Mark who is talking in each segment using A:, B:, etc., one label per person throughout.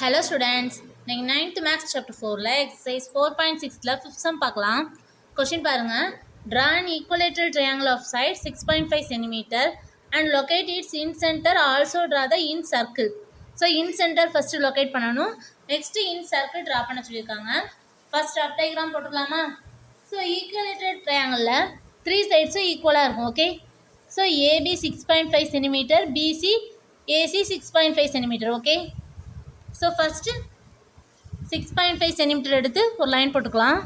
A: Hello students, நீங்கள் 9th Maths Chapter 4 exercise 4.6 fifth sum பார்க்கலாம். Question பாருங்க. Draw an equilateral triangle of side 6.5 cm and locate its incenter. Also draw the incircle. So incenter first locate பண்ணனும். Next incircle draw பண்ண சொல்லிருக்காங்க. First rough diagram போட்டுக்கலாமா? So equilateral triangle 3 sides equal இருக்கும். Okay. So AB 6.5 cm, BC AC 6.5 cm. Okay. So first 6.5 cm எடுத்து ஒரு line போட்டுக்கலாம்.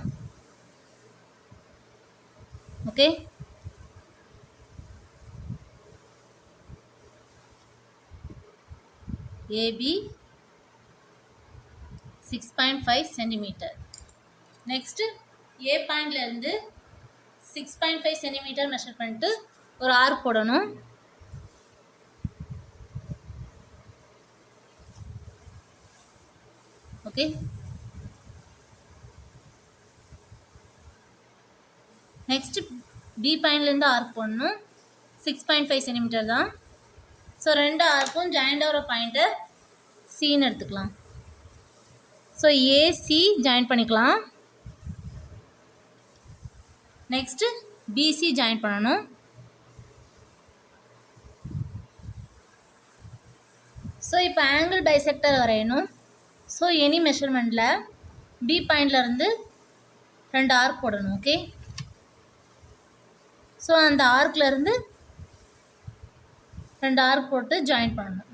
A: Okay, AB 6.5 cm. Next A பாயிண்ட்ல இருந்து 6.5 cm மெஷர் பண்ணிட்டு ஒரு ஆர்க் போடணும். ஓகே, நெக்ஸ்ட் B பாயிண்ட்லேருந்து ஆர்க் போடணும். 6.5 cm தான். ஸோ ரெண்டு ஆர்க்கும் ஜாயிண்ட் ஆகிற பாயிண்ட்டை சின்னு எடுத்துக்கலாம். ஸோ ஏசி ஜாயின் பண்ணிக்கலாம். நெக்ஸ்ட்டு பிசி ஜாயின் பண்ணணும். ஸோ இப்போ ஆங்கிள் பைசெக்டர் வரையணும். ஸோ எனி மெஷர்மெண்ட்டில் பி பாயிண்ட்லேருந்து ரெண்டு ஆர்க் போடணும். ஓகே, ஸோ அந்த ஆர்க்லேருந்து ரெண்டு ஆர்க் போட்டு ஜாயின் பண்ணணும்.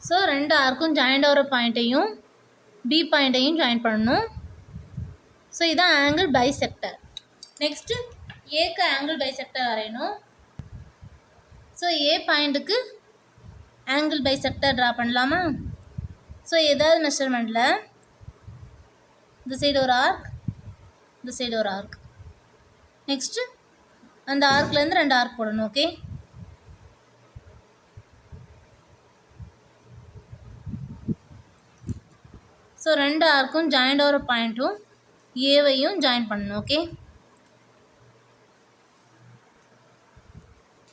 A: ஸோ ரெண்டு ஆர்க்கும் ஜாயிண்ட் ஆகிற பாயிண்ட்டையும் பி பாயிண்ட்டையும் ஜாயின் பண்ணணும். ஸோ இதான் ஆங்கிள் பைசெக்டர். நெக்ஸ்ட்டு ஏக்கு ஆங்கிள் பைசெக்டர் வரையணும். ஸோ ஏ பாயிண்ட்டுக்கு ஆங்கிள் பைசெக்டர் ட்ரா பண்ணலாமா? ஸோ ஏதாவது மெஷர்மெண்ட்டில் இந்த சைடு ஒரு ஆர்க், இந்த சைடு ஒரு ஆர்க். நெக்ஸ்ட்டு அந்த ஆர்க்லேருந்து ரெண்டு ஆர்க் போடணும். ஓகே, ஸோ ரெண்டு ஆர்க்கும் ஜாயிண்ட் ஆகிற பாயிண்ட்டும் ஏவையும் ஜாயின் பண்ணணும். ஓகே,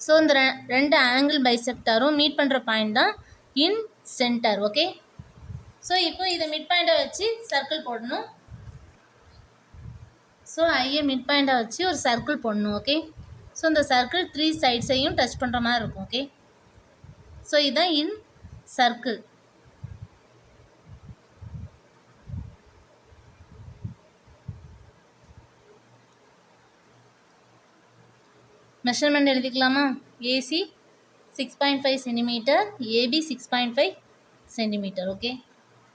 A: ஸோ இந்த ரெண்டு ஆங்கிள் பைசெக்டரும் மீட் பண்ணுற பாயிண்ட் தான் இன் சென்டர். ஓகே, ஸோ இப்போ இதை மிட் பாயிண்ட்டை வச்சு சர்க்கிள் போடணும். ஸோ ஐயை மிட் பாயிண்ட்டை வச்சு ஒரு சர்க்கிள் போடணும். ஓகே, ஸோ இந்த சர்க்கிள் 3 சைட்ஸையும் டச் பண்ணுற மாதிரி இருக்கும். ஓகே, ஸோ இதுதான் இன் சர்க்கிள். மெஷர்மெண்ட் எழுதிக்கலாமா? AC 6.5 cm, AB 6.5 cm. Okay,